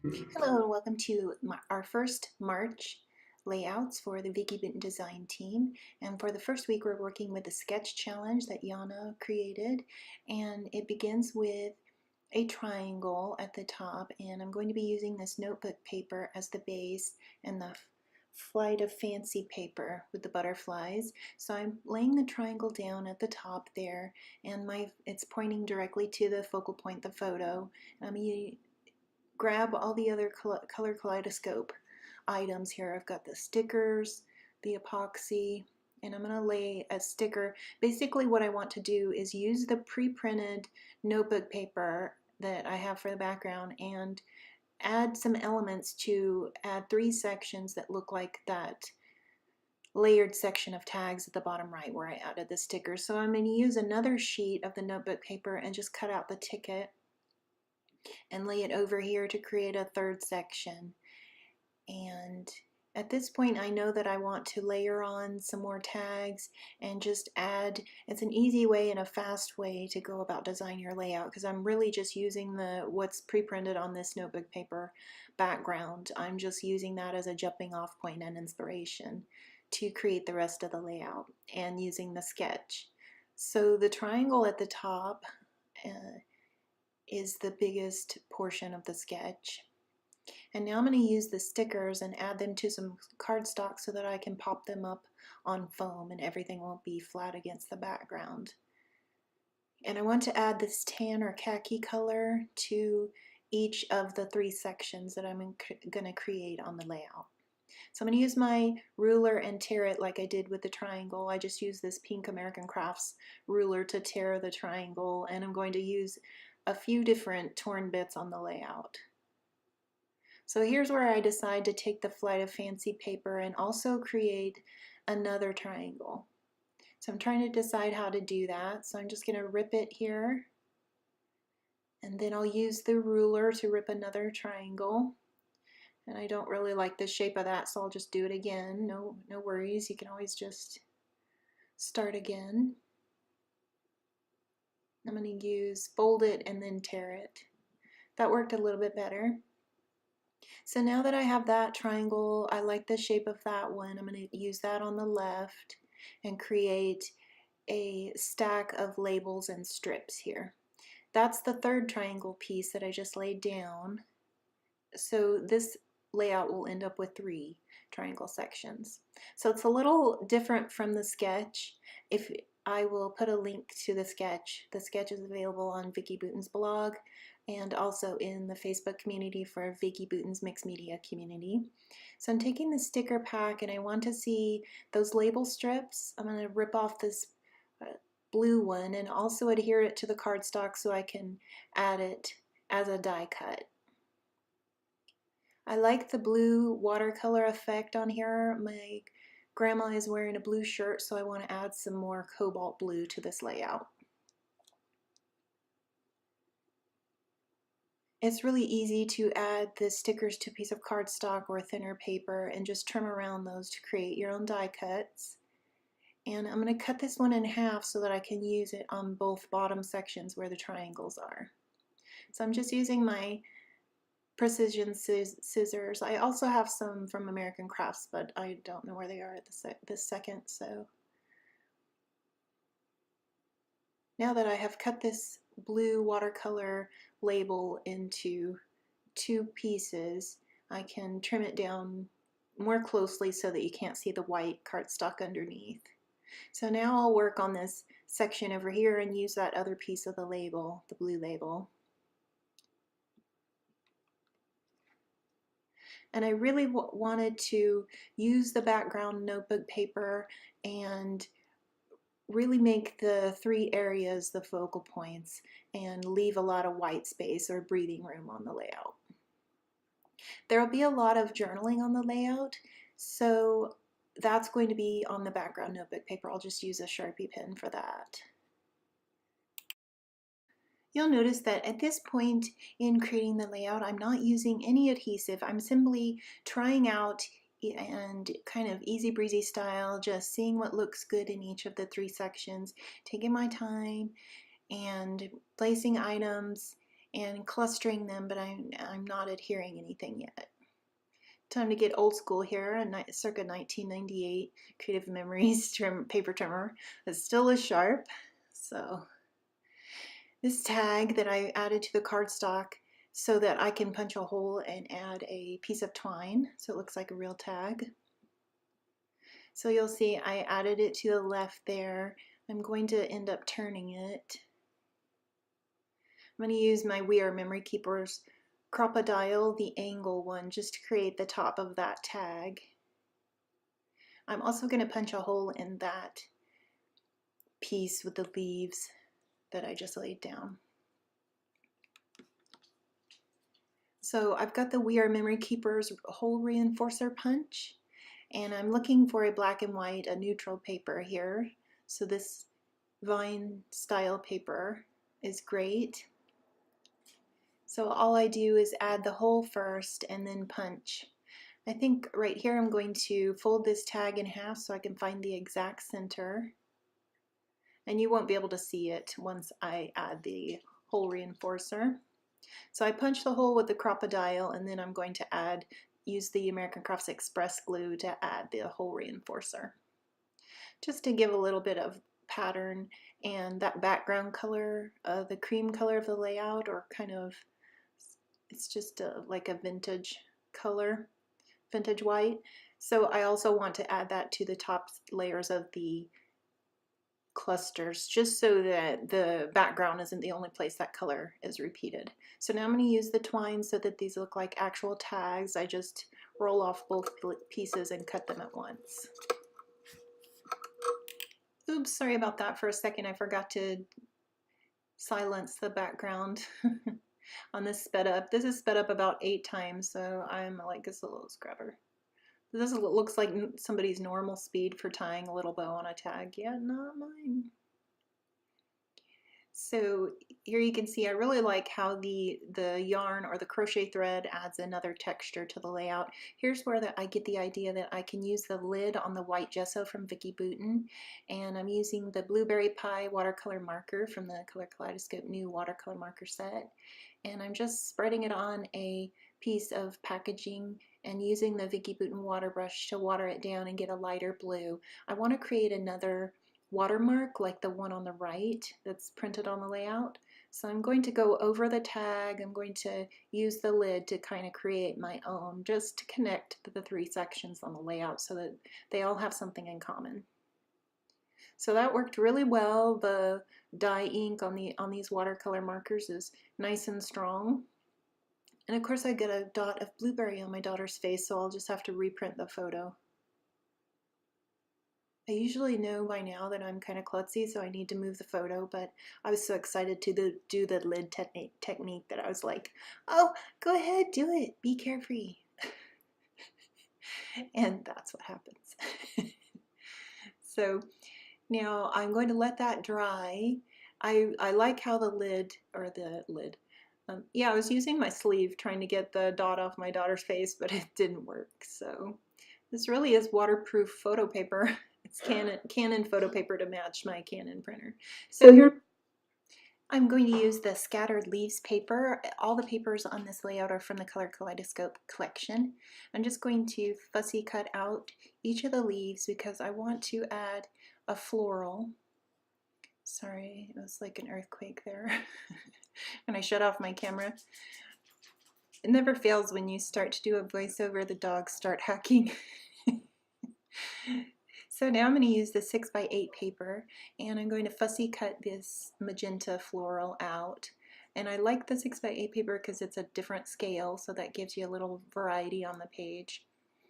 Hello and welcome to our first March layouts for the Vicki Boutin design team. And for the first week we're working with the sketch challenge that Yana created, and it begins with a triangle at the top, and I'm going to be using this notebook paper as the base and the flight of fancy paper with the butterflies. So I'm laying the triangle down at the top there, and it's pointing directly to the focal point, the photo. I'm grab all the other Color Kaleidoscope items here. I've got the stickers, the epoxy, and I'm going to lay a sticker. Basically what I want to do is use the pre-printed notebook paper that I have for the background and add some elements to add 3 sections that look like that layered section of tags at the bottom right where I added the sticker. So I'm going to use another sheet of the notebook paper and just cut out the ticket and lay it over here to create a 3rd section. And at this point I know that I want to layer on some more tags and just add. It's an easy way and a fast way to go about designing your layout, because I'm really just using what's pre-printed on this notebook paper background. I'm just using that as a jumping off point and inspiration to create the rest of the layout and using the sketch. So the triangle at the top is the biggest portion of the sketch. And now I'm going to use the stickers and add them to some cardstock so that I can pop them up on foam and everything won't be flat against the background. And I want to add this tan or khaki color to each of the 3 sections that I'm going to create on the layout. So I'm going to use my ruler and tear it like I did with the triangle. I just use this pink American Crafts ruler to tear the triangle, and I'm going to use a few different torn bits on the layout. So here's where I decide to take the flight of fancy paper and also create another triangle. So I'm trying to decide how to do that. So I'm just going to rip it here, and then I'll use the ruler to rip another triangle. And I don't really like the shape of that, so I'll just do it again. No worries, you can always just start again. I'm going to use fold it and then tear it. That worked a little bit better. So now that I have that triangle, I like the shape of that one. I'm going to use that on the left and create a stack of labels and strips here. That's the 3rd triangle piece that I just laid down. So this layout will end up with 3 triangle sections. So it's a little different from the sketch. I will put a link to the sketch. The sketch is available on Vicki Boutin's blog and also in the Facebook community for Vicki Boutin's mixed media community. So I'm taking the sticker pack and I want to see those label strips. I'm going to rip off this blue one and also adhere it to the cardstock so I can add it as a die cut. I like the blue watercolor effect on here. My grandma is wearing a blue shirt, so I want to add some more cobalt blue to this layout. It's really easy to add the stickers to a piece of cardstock or thinner paper and just trim around those to create your own die cuts. And I'm going to cut this one in half so that I can use it on both bottom sections where the triangles are. So I'm just using my precision scissors. I also have some from American Crafts, but I don't know where they are at this second. So now that I have cut this blue watercolor label into 2 pieces, I can trim it down more closely so that you can't see the white cardstock underneath. So now I'll work on this section over here and use that other piece of the label, the blue label. And I really wanted to use the background notebook paper and really make the 3 areas the focal points and leave a lot of white space or breathing room on the layout. There will be a lot of journaling on the layout, so that's going to be on the background notebook paper. I'll just use a Sharpie pen for that. You'll notice that at this point in creating the layout, I'm not using any adhesive. I'm simply trying out and kind of easy breezy style, just seeing what looks good in each of the 3 sections, taking my time and placing items and clustering them, but I'm not adhering anything yet. Time to get old school here, a circa 1998 Creative Memories paper trimmer that still is sharp. So this tag that I added to the cardstock so that I can punch a hole and add a piece of twine so it looks like a real tag. So you'll see I added it to the left there. I'm going to end up turning it. I'm going to use my We Are Memory Keepers Crocodile, the angle one, just to create the top of that tag. I'm also going to punch a hole in that piece with the leaves that I just laid down. So I've got the We Are Memory Keepers hole reinforcer punch, and I'm looking for a black and white, a neutral paper here. So this vine style paper is great. So all I do is add the hole first and then punch. I think right here I'm going to fold this tag in half so I can find the exact center. And you won't be able to see it once I add the hole reinforcer. So I punch the hole with the Crocodile, and then I'm going to use the American Crafts Express glue to add the hole reinforcer. Just to give a little bit of pattern, and that background color, the cream color of the layout, or kind of, it's just like a vintage color, vintage white. So I also want to add that to the top layers of the clusters, just so that the background isn't the only place that color is repeated. So now I'm going to use the twine so that these look like actual tags. I just roll off both pieces and cut them at once. Oops, sorry about that for a second. I forgot to silence the background on this sped up. This is sped up about 8 times, so I'm like this little scrubber. This looks like somebody's normal speed for tying a little bow on a tag. Yeah, not mine. So here you can see I really like how the yarn or the crochet thread adds another texture to the layout. Here's where I get the idea that I can use the lid on the white gesso from Vicki Boutin, and I'm using the Blueberry Pie watercolor marker from the Color Kaleidoscope new watercolor marker set, and I'm just spreading it on a piece of packaging and using the Vicki Boutin water brush to water it down and get a lighter blue. I want to create another watermark like the one on the right that's printed on the layout. So I'm going to go over the tag. I'm going to use the lid to kind of create my own, just to connect the 3 sections on the layout so that they all have something in common. So that worked really well. The dye ink on these watercolor markers is nice and strong. And of course I get a dot of blueberry on my daughter's face, so I'll just have to reprint the photo. I usually know by now that I'm kind of klutzy, so I need to move the photo, but I was so excited to do the lid technique that I was like, oh, go ahead, do it, be carefree. And that's what happens. So now I'm going to let that dry. I like how the lid, yeah, I was using my sleeve trying to get the dot off my daughter's face, but it didn't work. So this really is waterproof photo paper. It's Canon photo paper to match my Canon printer. So here I'm going to use the scattered leaves paper. All the papers on this layout are from the Color Kaleidoscope collection. I'm just going to fussy cut out each of the leaves because I want to add a floral. Sorry, it was like an earthquake there when I shut off my camera. It never fails when you start to do a voiceover, the dogs start hacking. So now I'm going to use the 6x8 paper, and I'm going to fussy cut this magenta floral out. And I like the 6x8 paper because it's a different scale, so that gives you a little variety on the page.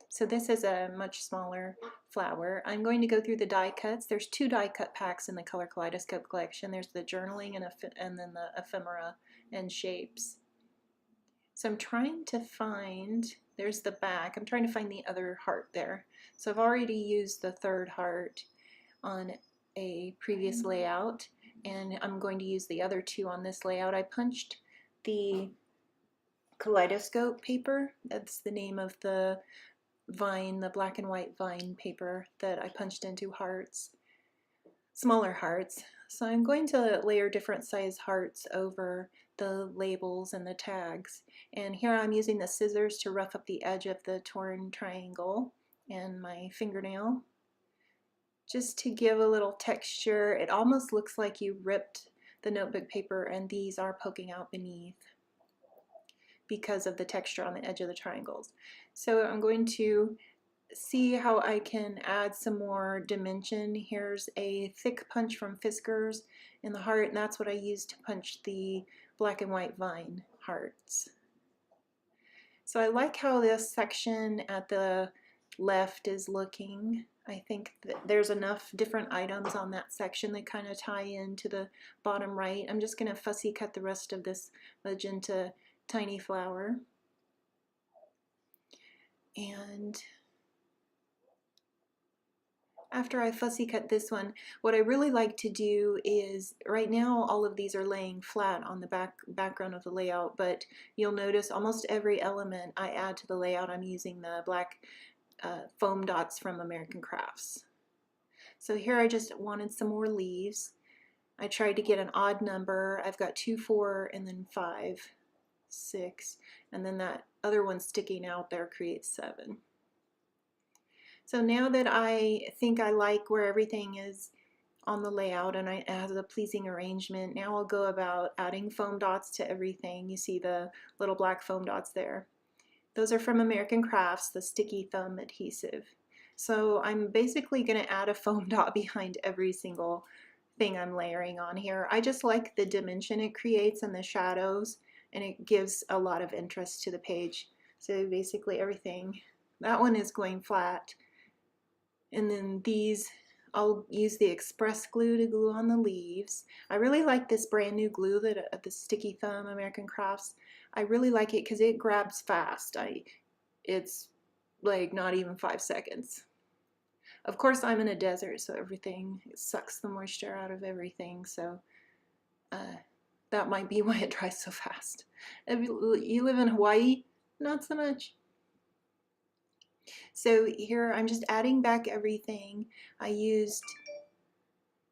So this is a much smaller flower. I'm going to go through the die cuts. There's 2 die cut packs in the Color Kaleidoscope collection. There's the journaling and then the ephemera and shapes. So I'm trying to find, there's the back, I'm trying to find the other heart there. So I've already used the 3rd heart on a previous layout, and I'm going to use the other 2 on this layout. I punched the Kaleidoscope paper, that's the name of the vine, the black and white vine paper that I punched into hearts, smaller hearts. So I'm going to layer different size hearts over the labels and the tags. And here I'm using the scissors to rough up the edge of the torn triangle and my fingernail, just to give a little texture. It almost looks like you ripped the notebook paper and these are poking out beneath because of the texture on the edge of the triangles. So I'm going to see how I can add some more dimension. Here's a thick punch from Fiskars in the heart, and that's what I used to punch the black and white vine hearts. So I like how this section at the left is looking. I think that there's enough different items on that section that kind of tie into the bottom right. I'm just going to fussy cut the rest of this magenta tiny flower. And after I fussy cut this one, what I really like to do is, right now all of these are laying flat on the background of the layout, but you'll notice almost every element I add to the layout, I'm using the black foam dots from American Crafts. So here I just wanted some more leaves. I tried to get an odd number. I've got 2, 4, and then 5, 6, and then that other one sticking out there creates 7. So now that I think I like where everything is on the layout and it has a pleasing arrangement, now I'll go about adding foam dots to everything. You see the little black foam dots there. Those are from American Crafts, the sticky thumb adhesive. So I'm basically going to add a foam dot behind every single thing I'm layering on here. I just like the dimension it creates and the shadows, and it gives a lot of interest to the page. So basically everything. That one is going flat. And then these, I'll use the express glue to glue on the leaves. I really like this brand new glue that the Sticky Thumb American Crafts. I really like it because it grabs fast. It's like not even 5 seconds. Of course, I'm in a desert, so everything, it sucks the moisture out of everything. So that might be why it dries so fast. If you live in Hawaii, not so much. So here I'm just adding back everything. I used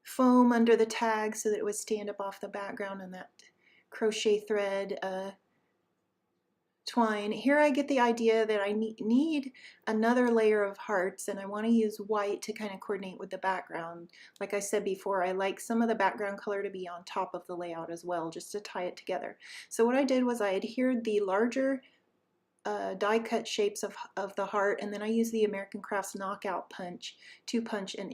foam under the tag so that it would stand up off the background, and that crochet thread twine. Here I get the idea that I need another layer of hearts, and I want to use white to kind of coordinate with the background. Like I said before, I like some of the background color to be on top of the layout as well, just to tie it together. So what I did was I adhered the larger die cut shapes of the heart, and then I use the American Crafts knockout punch to punch an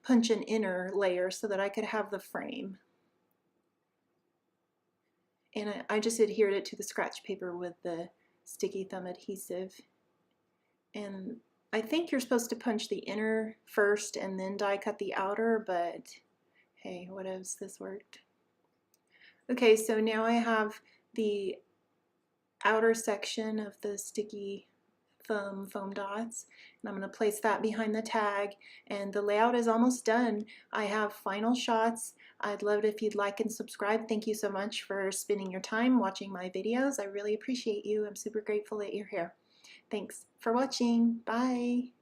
punch an inner layer so that I could have the frame. And I just adhered it to the scratch paper with the Sticky Thumb adhesive. And I think you're supposed to punch the inner first and then die cut the outer, but hey, what else, this worked. Okay, so now I have the outer section of the Sticky Thumb foam dots, and I'm going to place that behind the tag, and the layout is almost done. I have final shots. I'd love it if you'd like and subscribe. Thank you so much for spending your time watching my videos. I really appreciate you. I'm super grateful that you're here. Thanks for watching. Bye.